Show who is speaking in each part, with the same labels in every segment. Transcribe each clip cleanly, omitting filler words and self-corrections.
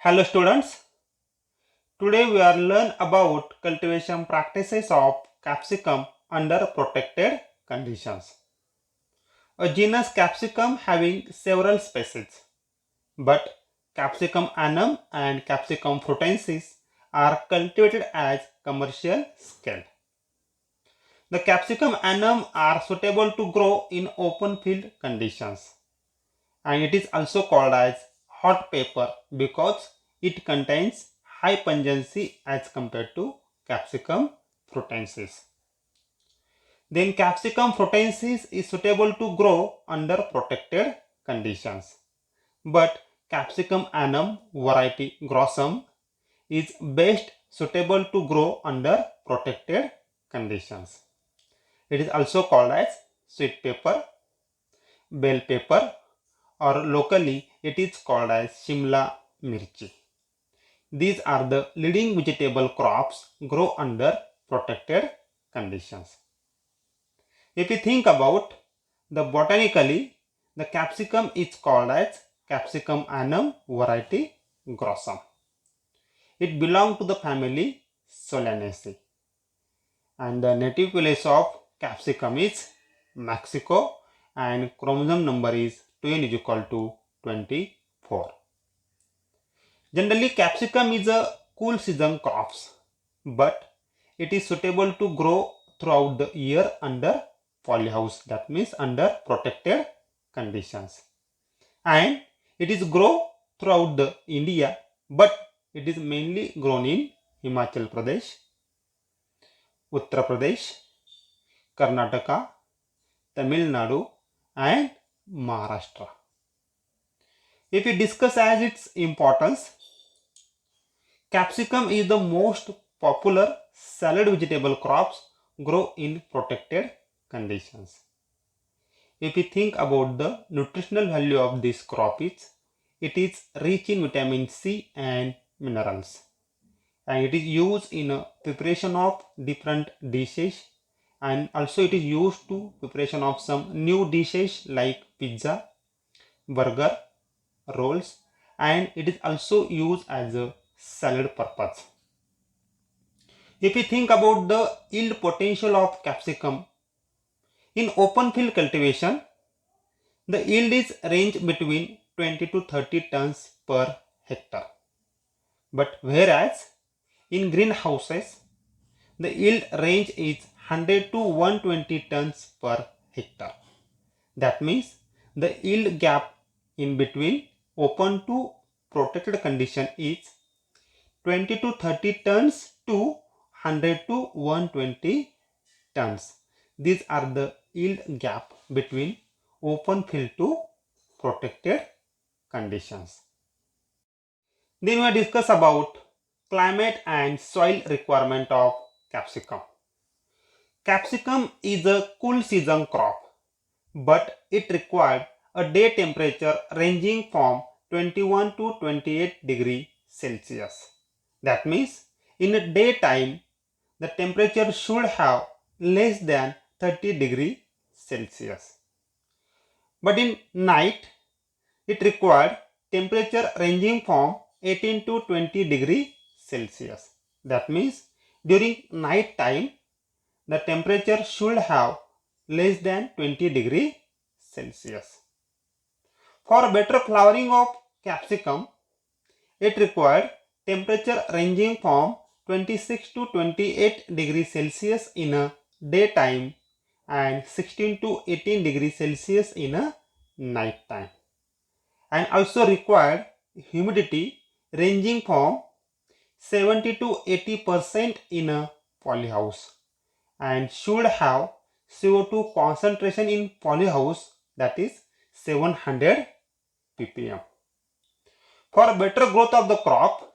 Speaker 1: Hello students, today we are learn about cultivation practices of capsicum under protected conditions. A genus capsicum having several species, but Capsicum annum and Capsicum frutensis are cultivated as commercial scale. The Capsicum annum are suitable to grow in open field conditions, and it is also called as hot pepper because it contains high pungency as compared to Capsicum frutensis. Then Capsicum frutensis is suitable to grow under protected conditions, but Capsicum annum variety grossum is best suitable to grow under protected conditions. It is also called as sweet pepper, bell pepper, or locally it is called as Shimla mirchi. These are the leading vegetable crops grow under protected conditions. If you think about the botanically, the capsicum is called as Capsicum annum variety grossum. It belongs to the family Solanaceae, and the native place of capsicum is Mexico, and chromosome number is 2n is equal to 24. Generally, capsicum is a cool season crops, but it is suitable to grow throughout the year under polyhouse, that means under protected conditions. And it is grow throughout the India, but it is mainly grown in Himachal Pradesh, Uttar Pradesh, Karnataka, Tamil Nadu, and Maharashtra. If we discuss as its importance, capsicum is the most popular salad vegetable crops grow in protected conditions. If we think about the nutritional value of this crop, it is rich in vitamin C and minerals, and it is used in a preparation of different dishes, and also it is used to preparation of some new dishes like pizza, burger, rolls, and it is also used as a salad purpose. If we think about the yield potential of capsicum in open field cultivation, the yield is range between 20 to 30 tons per hectare. But whereas in greenhouses, the yield range is 100 to 120 tons per hectare. That means the yield gap in between open to protected condition is 20 to 30 tons to 100 to 120 tons. These are the yield gap between open field to protected conditions. Then we discuss about climate and soil requirement of capsicum. Capsicum is a cool season crop, but it required a day temperature ranging from 21 to 28 degree Celsius. That means in a daytime the temperature should have less than 30 degree Celsius. But in night it required temperature ranging from 18 to 20 degree Celsius. That means during night time the temperature should have less than 20 degree Celsius. For better flowering of capsicum, it required temperature ranging from 26 to 28 degrees Celsius in a daytime and 16 to 18 degrees Celsius in a night time, and also required humidity ranging from 70 to 80% in a polyhouse, and should have CO2 concentration in polyhouse, that is 700 ppm. For better growth of the crop,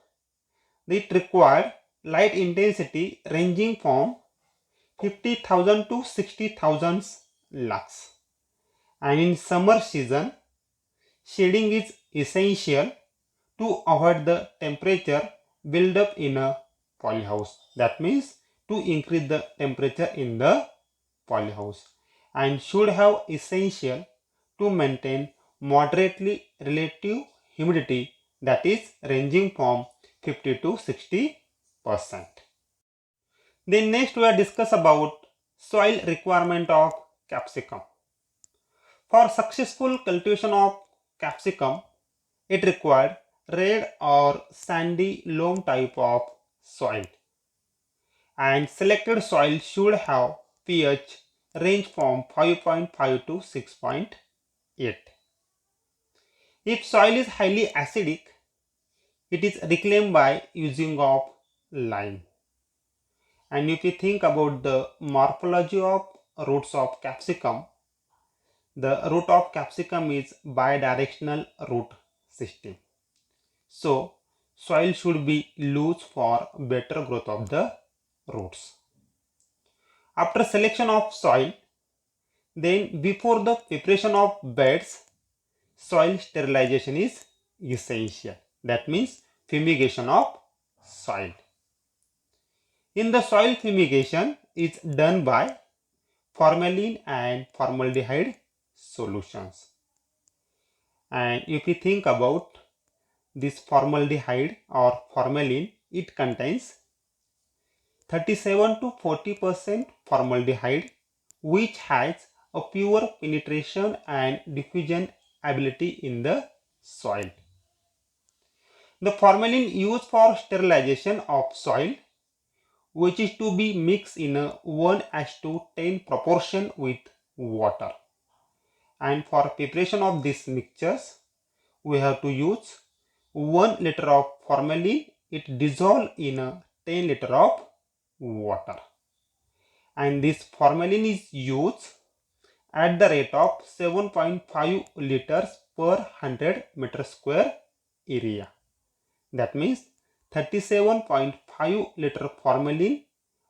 Speaker 1: it required light intensity ranging from 50,000 to 60,000 lux. And in summer season, shading is essential to avoid the temperature build up in a polyhouse. That means to increase the temperature in the polyhouse, and should have essential to maintain moderately relative humidity that is ranging from 50 to 60%. Then next we will discuss about soil requirement of capsicum. For successful cultivation of capsicum, it required red or sandy loam type of soil, and selected soil should have pH range from 5.5 to 6.8. If soil is highly acidic, it is reclaimed by using of lime. And if you think about the morphology of roots of capsicum, the root of capsicum is bidirectional root system. So soil should be loose for better growth of the roots. After selection of soil, then before the preparation of beds, soil sterilization is essential. That means fumigation of soil. In the soil, fumigation is done by formalin and formaldehyde solutions. And if we think about this formaldehyde or formalin, it contains 37 to 40% formaldehyde, which has a pure penetration and diffusion ability in the soil. The formalin used for sterilization of soil, which is to be mixed in a 1:10 proportion with water. And for preparation of these mixtures, we have to use 1 liter of formalin. It dissolved in a 10 liter of water. And this formalin is used at the rate of 7.5 liters per 100 meter square area. That means 37.5 liter formalin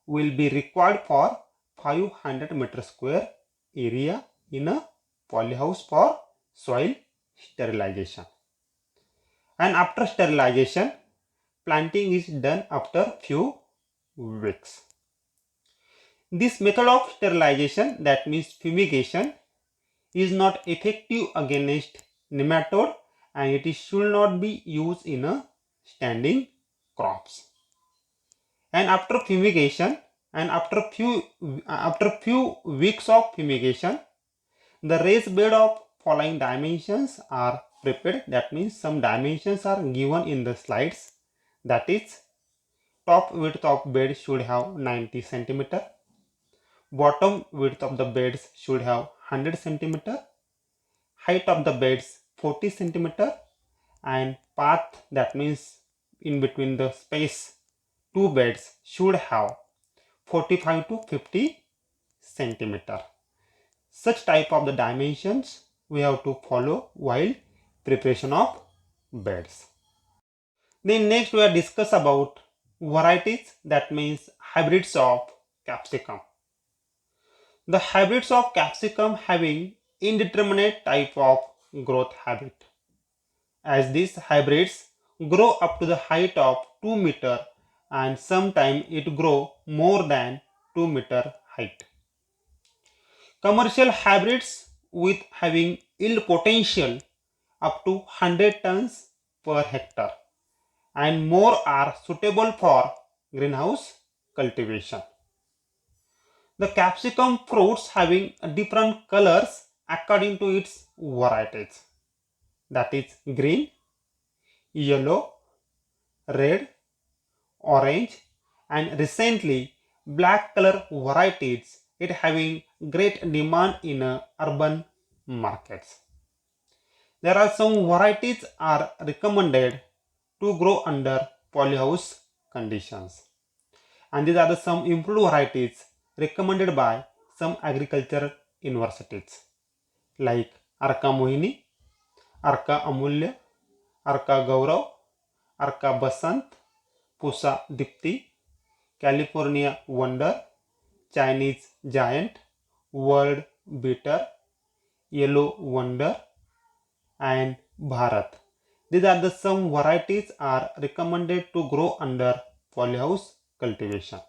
Speaker 1: will be required for 500 meter square area in a polyhouse for soil sterilization. And after sterilization, planting is done after few weeks. This method of sterilization, that means fumigation, is not effective against nematode, and it should not be used in a standing crops. And after fumigation and after few weeks of fumigation, the raised bed of following dimensions are prepared. That means some dimensions are given in the slides. That is, top width of bed should have 90 centimeter. Bottom width of the beds should have 100 centimeter. Height of the beds 40 centimeter, and path, that means in between the space two beds, should have 45 to 50 centimeter. Such type of the dimensions we have to follow while preparation of beds. Then next we will discuss about varieties, that means hybrids of capsicum. The hybrids of capsicum having indeterminate type of growth habit, as these hybrids grow up to the height of 2 meter and sometimes it grow more than 2 meter height. Commercial hybrids with having yield potential up to 100 tons per hectare and more are suitable for greenhouse cultivation. The capsicum fruits having different colors according to its varieties, that is green, yellow, red, orange, and recently black color varieties it having great demand in urban markets. There are some varieties are recommended to grow under polyhouse conditions, and these are the some improved varieties recommended by some agriculture universities like Arka Mohini, Arka Amulya, Arka Gaurav, Arka Basant, Pusa Dipti, California Wonder, Chinese Giant, World Beater, Yellow Wonder, and Bharat. These are the some varieties are recommended to grow under polyhouse cultivation.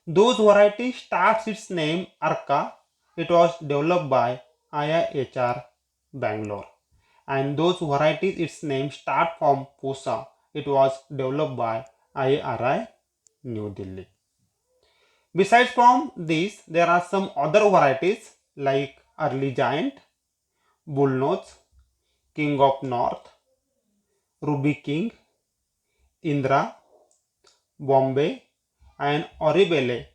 Speaker 1: Those varieties starts its name Arka. It was developed by IIHR Bangalore, and those varieties its name start from Pusa. It was developed by IRI New Delhi. Besides from these, there are some other varieties like Early Giant, Bullnose, King of North, Ruby King, Indra, Bombay, and Oribele.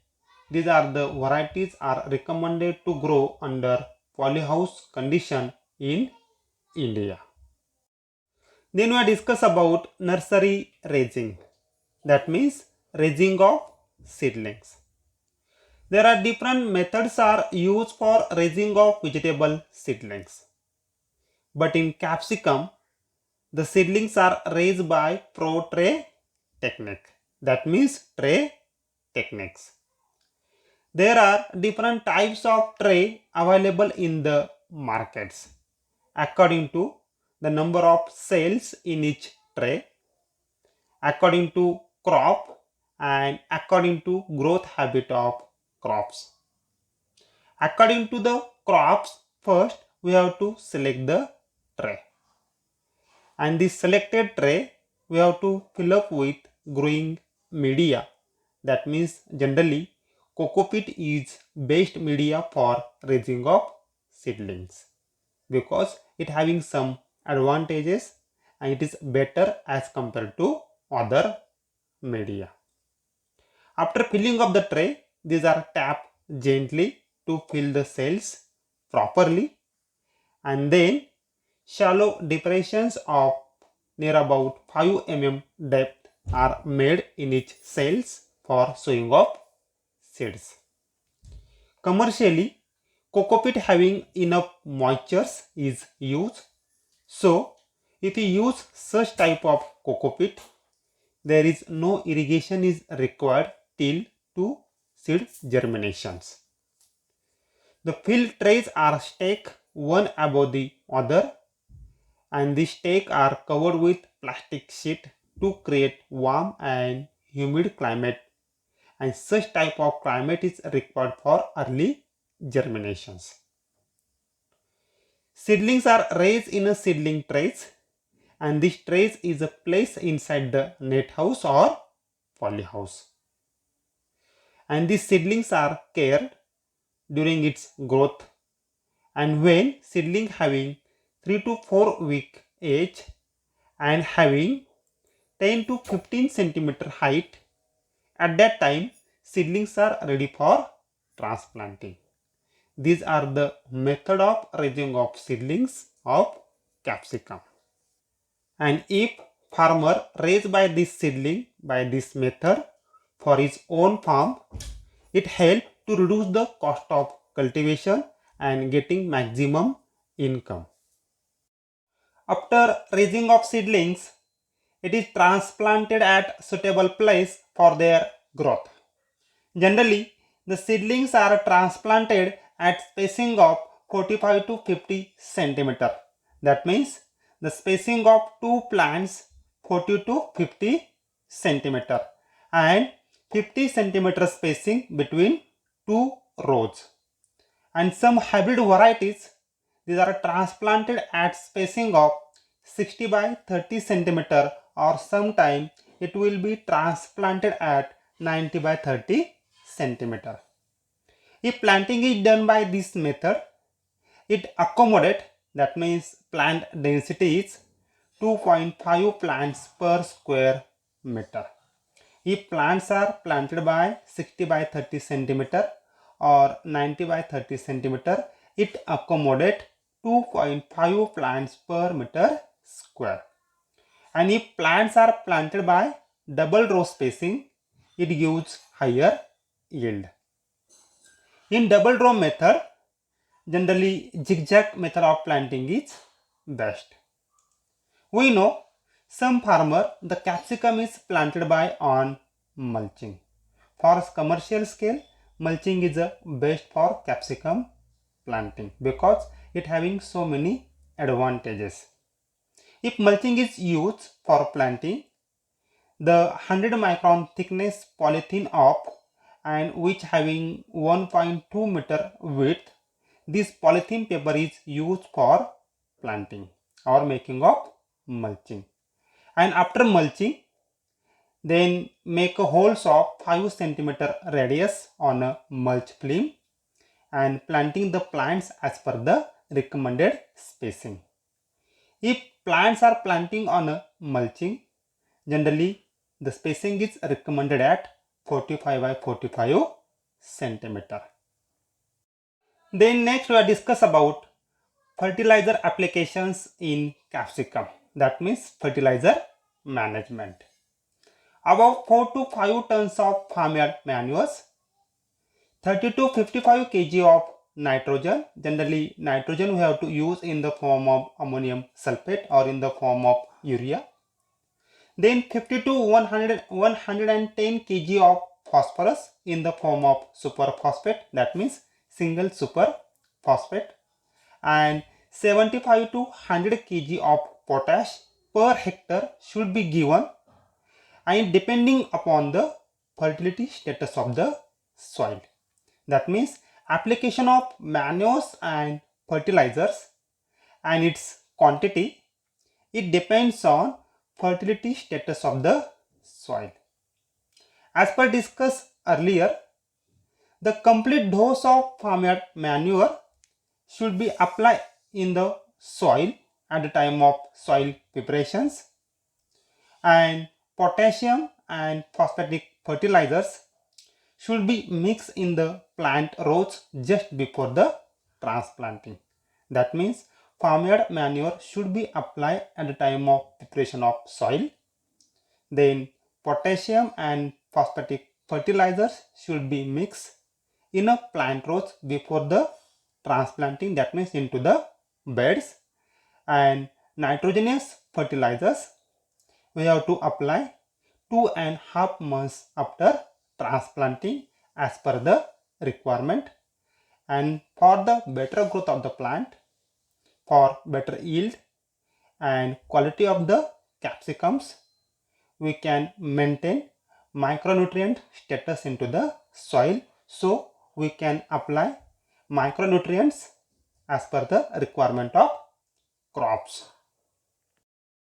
Speaker 1: These are the varieties are recommended to grow under polyhouse condition in India. Then we discuss about nursery raising. That means raising of seedlings. There are different methods are used for raising of vegetable seedlings. But in capsicum, the seedlings are raised by pro-tray technique. That means tray techniques. There are different types of tray available in the markets according to the number of cells in each tray, according to crop, and according to growth habit of crops. According to the crops, first we have to select the tray. And this selected tray we have to fill up with growing media. That means generally cocopeat is best media for raising of seedlings because it having some advantages and it is better as compared to other media. After filling up the tray, these are tapped gently to fill the cells properly, and then shallow depressions of near about 5 mm depth are made in each cells for sowing of seeds. Commercially, cocopeat having enough moistures is used. So, if you use such type of cocopeat, there is no irrigation is required till to seed germinations. The filled trays are stacked one above the other, and the stakes are covered with plastic sheet to create warm and humid climate, and such type of climate is required for early germinations. Seedlings are raised in a seedling trays, and this trays is placed inside the net house or polyhouse. And these seedlings are cared during its growth, and when seedling having 3 to 4 week age and having 10 to 15 centimeter height, at that time seedlings are ready for transplanting. These are the method of raising of seedlings of capsicum. And if farmer raised by this seedling by this method for his own farm, it helps to reduce the cost of cultivation and getting maximum income. After raising of seedlings, it is transplanted at suitable place for their growth. Generally, the seedlings are transplanted at spacing of 45 to 50 centimeter. That means the spacing of two plants 40 to 50 centimeter and 50 centimeter spacing between two rows. And some hybrid varieties, these are transplanted at spacing of 60 by 30 centimeter, or sometime it will be transplanted at 90 by 30 centimeter. If planting is done by this method, it accommodate, that means plant density is 2.5 plants per square meter. If plants are planted by 60 by 30 centimeter or 90 by 30 centimeter, it accommodate 2.5 plants per meter square. And if plants are planted by double row spacing, it gives higher yield. In double row method, generally zigzag method of planting is best. We know some farmer the capsicum is planted by on mulching. For commercial scale, mulching is the best for capsicum planting because it having so many advantages. If mulching is used for planting, the 100 micron thickness polythene of and which having 1.2 meter width, this polythene paper is used for planting. or making of mulching. And after mulching, then make a holes of 5 centimeter radius on a mulch film and planting the plants as per the recommended spacing. If plants are planting on a mulching, generally the spacing is recommended at 45 by 45 centimeter. Then next we will discuss about fertilizer applications in capsicum. That means fertilizer management. About 4 to 5 tons of farmyard manures, 30 to 55 kg of nitrogen. Generally nitrogen we have to use in the form of ammonium sulfate or in the form of urea. Then 50 to 110 kg of phosphorus in the form of superphosphate, that means single super phosphate, and 75 to 100 kg of potash per hectare should be given, and depending upon the fertility status of the soil. That means application of manures and fertilizers and its quantity, it depends on fertility status of the soil. As per discussed earlier, the complete dose of farmyard manure should be applied in the soil at the time of soil preparations, and potassium and phosphatic fertilizers should be mixed in the plant rows just before the transplanting. That means farmyard manure should be applied at the time of preparation of soil. Then potassium and phosphatic fertilizers should be mixed in a plant rows before the transplanting, that means into the beds. And nitrogenous fertilizers we have to apply 2.5 months after transplanting as per the requirement. And for the better growth of the plant, for better yield and quality of the capsicums, we can maintain micronutrient status into the soil, so we can apply micronutrients as per the requirement of crops.